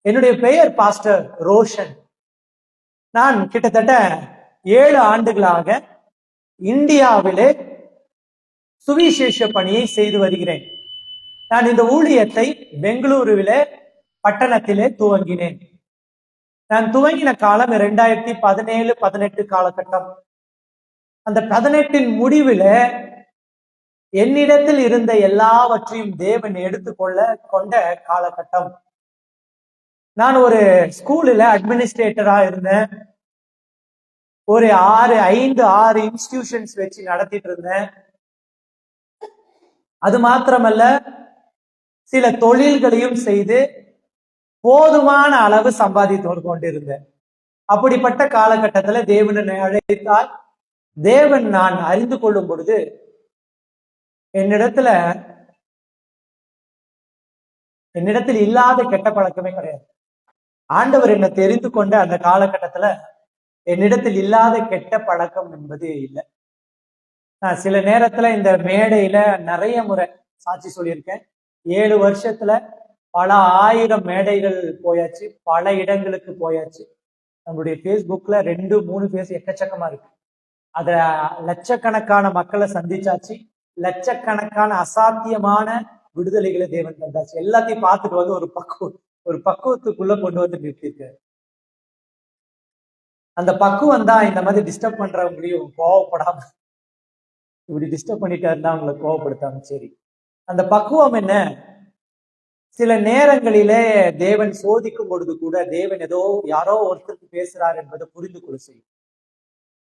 என்னுடைய பெயர் பாஸ்டர் ரோஷன். நான் கிட்டத்தட்ட 7 ஆண்டுகளாக இந்தியாவிலே சுவிசேஷ பணியை செய்து வருகிறேன். நான் இந்த ஊழியத்தை பெங்களூருவிலே பட்டணத்திலே துவங்கினேன். நான் துவங்கின காலம் 2017-18 காலகட்டம். அந்த 18 முடிவில் என்னிடத்தில் இருந்த எல்லாவற்றையும் தேவன் எடுத்துக்கொள்ள கொண்ட காலகட்டம். நான் ஒரு ஸ்கூலில் அட்மினிஸ்ட்ரேட்டரா இருந்தேன். ஒரு 6 இன்ஸ்டிடியூஷன்ஸ் வச்சு நடத்திட்டு இருந்தேன். அது மாத்திரமல்ல, சில தொழில்களையும் செய்து போதுமான அளவு சம்பாதித்து கொண்டிருந்தேன். அப்படிப்பட்ட காலகட்டத்துல தேவனை அழைத்தால் தேவன் நான் அறிந்து கொள்ளும் பொழுது என்னிடத்தில் இல்லாத கெட்ட பழக்கமே கிடையாது. ஆண்டவர் என்னை தெரிந்து கொண்ட அந்த காலகட்டத்துல என்னிடத்தில் இல்லாத கெட்ட பழக்கம் என்பது இல்லை. நான் சில நேரத்துல இந்த மேடையில நிறைய முறை சாட்சி சொல்லியிருக்கேன். 7 வருஷத்துல பல 1000 மேடைகள் போயாச்சு, பல இடங்களுக்கு போயாச்சு. நம்மளுடைய ஃபேஸ்புக்ல 2-3 பேஸ் எக்கச்சக்கமா இருக்கு. அதுல லட்சக்கணக்கான மக்களை சந்திச்சாச்சு, லட்சக்கணக்கான அசாத்தியமான விடுதலைகளை தேவன் தந்தாச்சு. எல்லாத்தையும் பார்த்துட்டு வந்து ஒரு பக்குவத்துக்குள்ள கொண்டு வந்து நிறுத்திருக்காரு. அந்த பக்குவம் தான் இந்த மாதிரி டிஸ்டர்ப் பண்றவங்களையும் கோவப்படாம, இப்படி டிஸ்டர்ப் பண்ணிட்டாருன்னா அவங்களை கோவப்படுத்தாம. சரி, அந்த பக்குவம் என்ன? சில நேரங்களிலே தேவன் சோதிக்கும் பொழுது கூட தேவன் யாரோ ஒருத்தருக்கு பேசுறாரு என்பதை புரிந்து கொள்ள செய்யும்.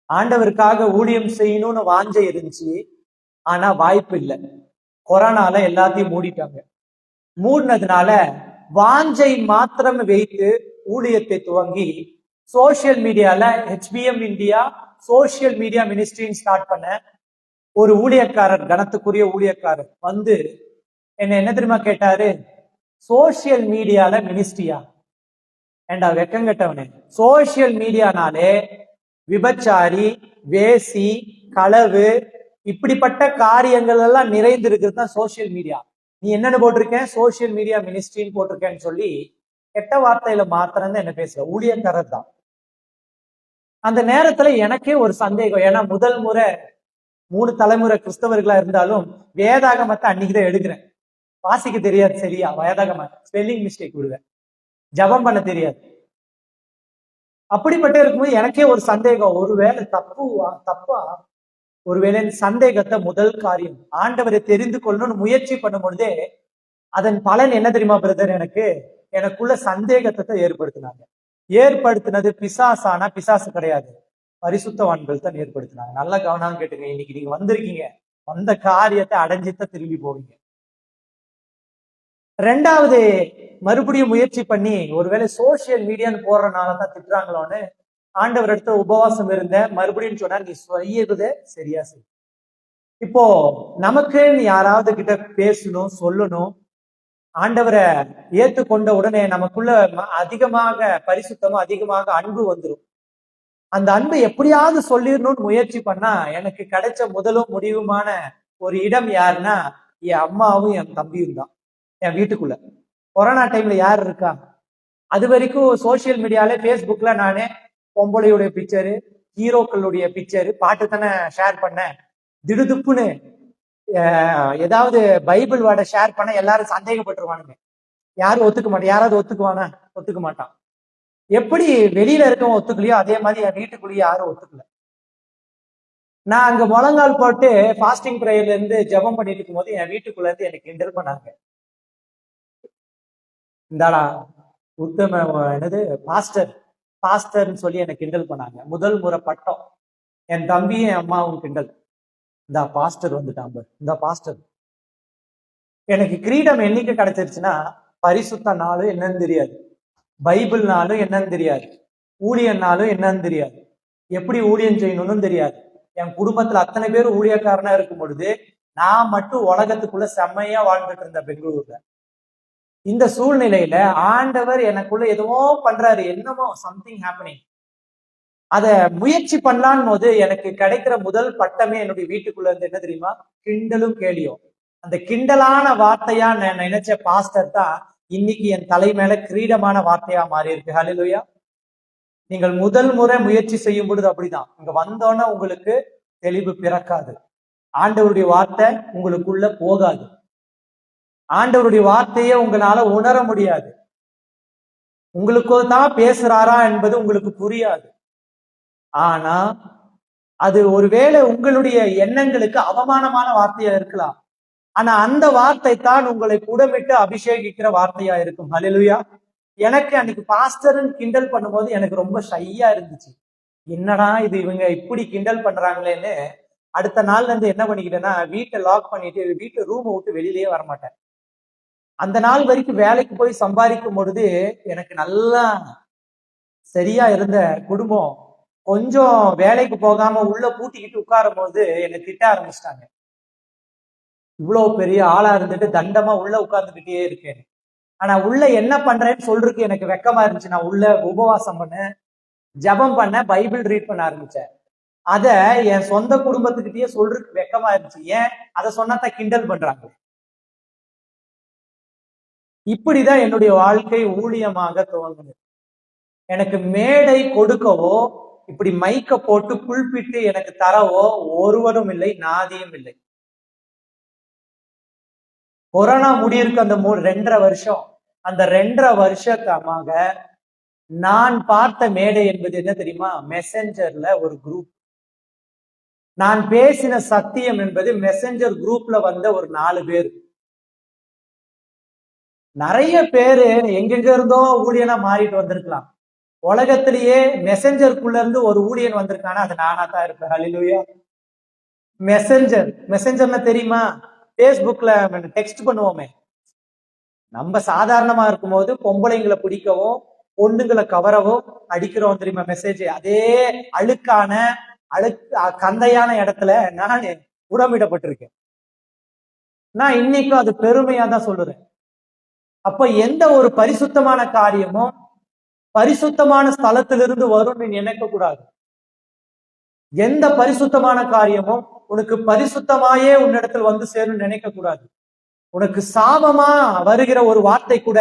ஆண்டவருக்காக ஊழியம் செய்யணும்னு வாஞ்சை இருந்துச்சு, ஆனா வாய்ப்பு இல்லை. கொரோனால எல்லாத்தையும் மூடிட்டாங்க. மூடினதுனால வாஞ்சை மாத்திரம் வைத்து ஊழியத்தை துவங்கி சோசியல் மீடியால HBM இந்தியா சோசியல் மீடியா மினிஸ்ட்ரின்னு ஸ்டார்ட் பண்ண ஒரு ஊழியக்காரர், கனத்துக்குரிய ஊழியக்காரர் வந்து என்ன தெரியுமா கேட்டாரு? சோசியல் மீடியால மினிஸ்ட்ரியா? ஏண்டா வெக்கங்கட்டவனே, சோசியல் மீடியானாலே விபச்சாரி, வேசி, களவு, இப்படிப்பட்ட காரியங்கள் எல்லாம் நிறைந்து இருக்கிறது தான் சோசியல் மீடியா. நீ என்னன்னு போட்டிருக்கேன்? சோசியல் மீடியா மினிஸ்ட்ரின்னு போட்டிருக்கேன்னு சொல்லி கெட்ட வார்த்தையில மாத்திரம் தான் என்ன பேசுற ஊழியக்காரர் தான். அந்த நேரத்துல எனக்கே ஒரு சந்தேகம். ஏன்னா முதல் முறை 3 தலைமுறை கிறிஸ்தவர்களா இருந்தாலும் வேதாகமத்தை அன்னைக்குதான் எடுக்கிறேன். வாசிக்க தெரியாது சரியா, வேதாகம ஸ்பெல்லிங் மிஸ்டேக் விடுவேன், ஜபம் பண்ண தெரியாது. அப்படிப்பட்ட இருக்கும்போது எனக்கே ஒரு சந்தேகம், ஒருவேளை தப்பா ஒருவேளை சந்தேகத்தை முதல் காரியம் ஆண்டவரை தெரிந்து கொள்ளணும்னு முயற்சி பண்ணும் பொழுதே அதன் பலன் என்ன தெரியுமா பிரதர்? எனக்குள்ள சந்தேகத்தை ஏற்படுத்தினது பிசாசானா? பிசாசு கிடையாது, பரிசுத்தவான்கள் தான் ஏற்படுத்தினாங்க. நல்லா கவனம் கேட்டுங்க. இன்னைக்கு நீங்க வந்திருக்கீங்க, வந்த காரியத்தை அடைஞ்சித்தான் திரும்பி போவீங்க. 2வது மறுபடியும் முயற்சி பண்ணி ஒருவேளை சோசியல் மீடியான்னு போடுறதுனாலதான் திட்டுறாங்களோன்னு ஆண்டவர் இடத்துல உபவாசம் இருந்த மறுபடியும் சொன்னார், நீ செய்யறத சரியா செய். இப்போ நமக்கு யாராவது கிட்ட பேசணும், சொல்லணும், ஆண்டவரை ஏற்றுக்கொண்ட உடனே நமக்குள்ள அதிகமாக பரிசுத்தமும் அதிகமாக அன்பு வந்துடும். அந்த அன்பை எப்படியாவது சொல்லிடணும்னு முயற்சி பண்ணா எனக்கு கிடைச்ச முதலும் முடிவுமான ஒரு இடம் யாருன்னா என் அம்மாவும் என் தம்பியும் தான். என் வீட்டுக்குள்ள கொரோனா டைம்ல யார் இருக்கா? அது வரைக்கும் சோசியல் மீடியால பேஸ்புக்ல நானே பொம்பளையுடைய பிக்சரு, ஹீரோக்களுடைய பிக்சரு, பாட்டு தானே ஷேர் பண்ணேன். திடுதுப்புன்னு ஏதாவது பைபிள் வேர்டை ஷேர் பண்ண எல்லாரும் சந்தேகப்பட்டுருவானுங்க. யாரும் ஒத்துக்க மாட்டேன். யாராவது ஒத்துக்க மாட்டான். எப்படி வெளியில இருக்கவன் ஒத்துக்கலையோ அதே மாதிரி என் வீட்டுக்குள்ளேயே யாரும் ஒத்துக்கல. நான் அங்க முழங்கால் போட்டு ஃபாஸ்டிங் பிரேயர்ல இருந்து ஜெபம் பண்ணிட்டு இருக்கும் போது என் வீட்டுக்குள்ள இருந்து எனக்கு கிண்டல் பண்ணாங்க. இந்தாடா உத்தம பாஸ்டர்ன்னு சொல்லி எனக்கு கிண்டல் பண்ணாங்க. முதல் முறை பட்டம். என் தம்பியும் என் அம்மாவும் கிண்டல். இந்த பாஸ்டர் வந்துட்டான், இந்த பாஸ்டர். எனக்கு கிரீடம் என்னைக்கு கிடைச்சிருச்சுன்னா, பரிசுத்த நாளும் என்னன்னு தெரியாது, பைபிள்னாலும் என்னன்னு தெரியாது, ஊழியன்னாலும் என்னன்னு தெரியாது, எப்படி ஊழியம் செய்யணும்னு தெரியாது. என் குடும்பத்துல அத்தனை பேர் ஊழியக்காரனா இருக்கும் பொழுது நான் மட்டும் உலகத்துக்குள்ள செம்மையா வாழ்ந்துட்டு இருந்த பெங்களூர்ல. இந்த சூழ்நிலையில ஆண்டவர் எனக்குள்ள எதுவோ பண்றாரு, என்னமோ சம்திங் ஹேப்பனிங். அத முயற்சி பண்ணலான்னு போது எனக்கு கிடைக்கிற முதல் பட்டமே என்னுடைய வீட்டுக்குள்ள இருந்து என்ன தெரியுமா? கிண்டலும் கேலியும். அந்த கிண்டலான வார்த்தையா நான் நினைச்ச பாஸ்டர் தான் இன்னைக்கு என் தலை மேல கிரீடமான வார்த்தையா மாறி இருக்கு. ஹல்லேலூயா. நீங்கள் முதல் முறை முயற்சி செய்யும் பொழுது அப்படிதான், இங்க வந்தோன்னா உங்களுக்கு தெளிவு பிறக்காது. ஆண்டவருடைய வார்த்தை உங்களுக்குள்ள போகாது. ஆண்டவருடைய வார்த்தையை உங்களால உணர முடியாது. உங்களுக்கு தான் பேசுறாரா என்பது உங்களுக்கு புரியாது. ஆனா அது ஒருவேளை உங்களுடைய எண்ணங்களுக்கு அவமானமான வார்த்தையா இருக்கலாம். ஆனா அந்த வார்த்தை தான் உங்களை புடமிட்டு அபிஷேகிக்கிற வார்த்தையா இருக்கும். ஹல்லேலூயா. எனக்கு அன்னைக்கு பாஸ்டர்ன்னு கிண்டல் பண்ணும்போது எனக்கு ரொம்ப ஷையா இருந்துச்சு. என்னடா இது, இவங்க இப்படி கிண்டல் பண்றாங்களேன்னு. அடுத்த நாள்ல இருந்து என்ன பண்ணிக்கிட்டேன்னா, வீட்டை லாக் பண்ணிட்டு வீட்டு ரூமை விட்டு வெளியிலேயே வரமாட்டேன். அந்த நாள் வரைக்கும் வேலைக்கு போய் சம்பாதிக்கும் பொழுது எனக்கு நல்லா சரியா இருந்த குடும்பம் கொஞ்சம் வேலைக்கு போகாம உள்ள பூட்டிக்கிட்டு உட்காரும் போது என்னை திட்ட ஆரம்பிச்சிட்டாங்க. இவ்வளவு பெரிய ஆளா இருந்துட்டு தண்டமா உள்ள உட்கார்ந்துகிட்டே இருக்கேன். ஆனா உள்ள என்ன பண்றேன்னு சொல்றதுக்கு எனக்கு வெக்கமா இருந்துச்சு. நான் உள்ள உபவாசம் பண்ணேன், ஜபம் பண்ண, பைபிள் ரீட் பண்ண ஆரம்பிச்சேன். அத என் சொந்த குடும்பத்துக்கிட்டயே சொல்றதுக்கு வெக்கமா இருந்துச்சு. ஏன் அதை சொன்னாதான் கிண்டல் பண்றாங்க. இப்படிதான் என்னுடைய வாழ்க்கை ஊழியமாக துவங்குது. எனக்கு மேடை கொடுக்கவோ இப்படி மைக்க போட்டு புல்பிட்டு எனக்கு தரவோ ஒருவரும் இல்லை, நாதியும் இல்லை. கொரோனா முடியிருக்கு அந்த 2.5 வருஷம். அந்த 2.5 வருஷத்தமாக நான் பார்த்த மேடை என்பது என்ன தெரியுமா? மெசஞ்சர்ல ஒரு குரூப். நான் பேசின சத்தியம் என்பது மெசஞ்சர் குரூப்ல வந்த ஒரு 4 பேர். நிறைய பேரு எங்கெங்க இருந்தோ ஊழியனா மாறிட்டு வந்திருக்கலாம். உலகத்திலேயே மெசஞ்சருக்குள்ள இருந்து ஒரு ஊழியன் வந்திருக்கானா அது நானா தான் இருப்பேன். ஹல்லேலூயா. மெசஞ்சர்னா தெரியுமா? பேஸ்புக்ல டெக்ஸ்ட் பண்ணுவோமே. நம்ம சாதாரணமா இருக்கும்போது பொம்பளைங்களை பிடிக்கவும் பொண்ணுங்களை கவரவும் அடிக்கிறோம் தெரியுமா மெசேஜ். அதே அழுக்கான கந்தையான இடத்துல நான் உடம்பிடப்பட்டிருக்கேன். நான் இன்னைக்கும் அது பெருமையா தான் சொல்லுறேன். அப்ப எந்த ஒரு பரிசுத்தமான காரியமும் பரிசுத்தமான ஸ்தலத்திலிருந்து வரும்னு நினைக்க கூடாது. எந்த பரிசுத்தமான காரியமும் உனக்கு பரிசுத்தமாயே உன்னிடத்தில் வந்து சேரும் நினைக்க கூடாது. உனக்கு சாபமா வருகிற ஒரு வார்த்தை கூட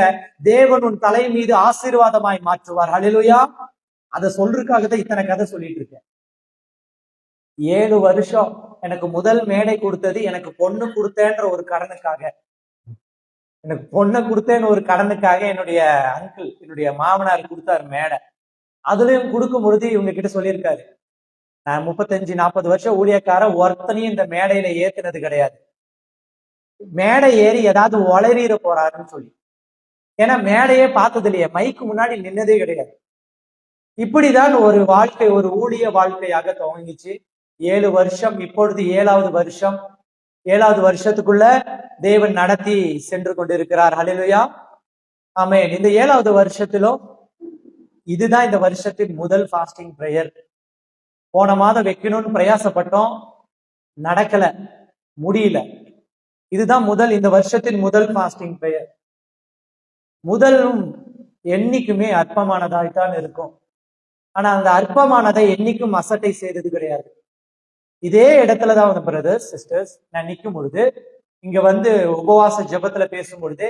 தேவன் உன் தலை மீது ஆசீர்வாதமாய் மாற்றுவார். ஹல்லேலூயா. அதை சொல்றதுக்காக தான் இத்தனை கதை சொல்லிட்டு இருக்கேன். 7 வருஷம் எனக்கு முதல் மேடை கொடுத்தது எனக்கு பொண்ணு கொடுத்தேன்ற ஒரு கடனுக்காக. எனக்கு பொண்ணை கொடுத்தேன்னு ஒரு கடனுக்காக என்னுடைய அங்கிள், என்னுடைய மாமனார் கொடுத்தாரு மேடை. அதுலயும் கொடுக்கும் பொழுது இவங்க கிட்ட சொல்லியிருக்காரு, நான் 35-40 வருஷம் ஊழியக்கார ஒருத்தனையும் இந்த மேடையில ஏத்துனது கிடையாது. மேடை ஏறி ஏதாவது ஒளறிட போறாருன்னு சொல்லி. ஏன்னா மேடையே பார்த்தது இல்லையே, மைக்கு முன்னாடி நின்னதே கிடையாது. இப்படிதான் ஒரு வாழ்க்கை, ஒரு ஊழிய வாழ்க்கையாக துவங்கிச்சு. 7 வருஷம், இப்பொழுது 7வது வருஷம். 7வது வருஷத்துக்குள்ள தேவன் நடத்தி சென்று கொண்டிருக்கிறார். ஹல்லேலூயா. ஆமென். இந்த 7வது வருஷத்திலும் இதுதான் இந்த வருஷத்தின் முதல் ஃபாஸ்டிங் பிரேயர். போன மாதம் வைக்கணும்னு பிரயாசப்பட்டோம், நடக்கல, முடியல. இதுதான் இந்த வருஷத்தின் முதல் ஃபாஸ்டிங் பிரேயர். முதலும் என்னைக்குமே அற்பமானதாய்த்தான் இருக்கும். ஆனா அந்த அற்பமானதை என்னைக்கும் அசட்டை செய்தது கிடையாது. இதே இடத்துலதான் பிரதர்ஸ் சிஸ்டர்ஸ், நான் நிற்கும் பொழுது இங்க உபவாச ஜெபத்துல பேசும் பொழுது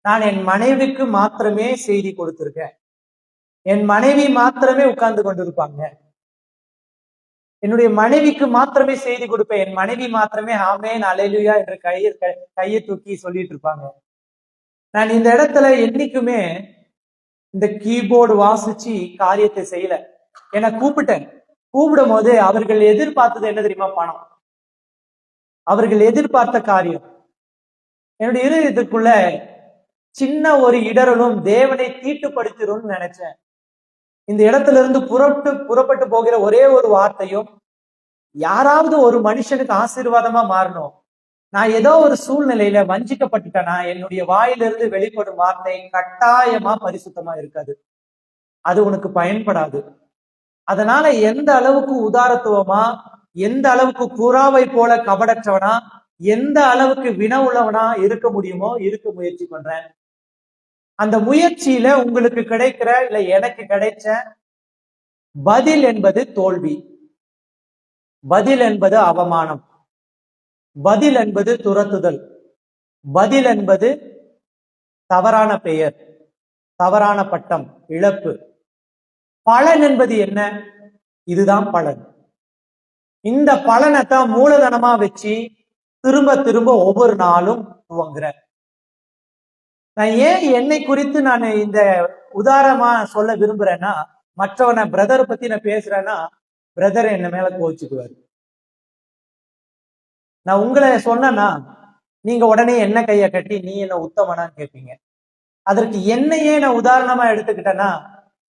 நான் என் மனைவிக்கு மாத்திரமே செய்தி கொடுத்திருக்கேன். என் மனைவி மாத்திரமே உட்கார்ந்து கொண்டிருப்பாங்க. என்னுடைய மனைவிக்கு மாத்திரமே செய்தி கொடுப்பேன். என் மனைவி மாத்திரமே ஆமென் அல்லேலூயா என்று கையை தூக்கி சொல்லிட்டு இருப்பாங்க. நான் இந்த இடத்துல என்னைக்குமே இந்த கீபோர்டு வாசிச்சு காரியத்தை செய்யல. என்னை கூப்பிடும் போது அவர்கள் எதிர்பார்த்தது என்ன தெரியுமா? பணம். அவர்கள் எதிர்பார்த்த காரியம். என்னுடைய இதயத்துக்குள்ள சின்ன ஒரு இடரலும் தேவனை தீட்டுப்படுத்திடும் நினைச்சேன். இந்த இடத்துல இருந்து புறப்பட்டு போகிற ஒரே ஒரு வார்த்தையும், யாராவது ஒரு மனுஷனுக்கு ஆசீர்வாதமா மாறணும். நான் ஏதோ ஒரு சூழ்நிலையில வஞ்சிக்கப்பட்டுட்டேனா என்னுடைய வாயிலிருந்து வெளிப்படும் வார்த்தை கட்டாயமா பரிசுத்தமா இருக்காது. அது உனக்கு பயன்படாது. அதனால எந்த அளவுக்கு உதாரத்துவமா, எந்த அளவுக்கு புறாவை போல கபடற்றவனா, எந்த அளவுக்கு வினவுள்ளவனா இருக்க முடியுமோ இருக்க முயற்சி பண்றேன். அந்த முயற்சியில உங்களுக்கு கிடைக்கிற இல்ல எனக்கு கிடைச்ச பதில் என்பது தோல்வி, பதில் என்பது அவமானம், பதில் என்பது துரத்துதல், பதில் என்பது தவறான பெயர், தவறான பட்டம், இழப்பு. பலன் என்பது என்ன? இதுதான் பலன். இந்த பலனை தான் மூலதனமா வச்சு திரும்ப திரும்ப ஒவ்வொரு நாளும் துவங்குற. நான் ஏன் என்னை குறித்து நான் இந்த உதாரணமா சொல்ல விரும்புறேன்னா, மற்றவனை பிரதரை பத்தி நான் பேசுறேன்னா பிரதர் என்ன மேல கோச்சுக்குவாரு. நான் உங்களை சொன்னா நீங்க உடனே என்ன கைய கட்டி நீ என்ன உத்தமனான்னு கேட்பீங்க. அதற்கு என்னையே நான் உதாரணமா எடுத்துக்கிட்டேன்னா,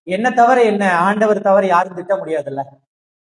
என்ன தவிர என்ன ஆண்டவர் தவிர யாரும் திட்ட முடியாதுல்ல.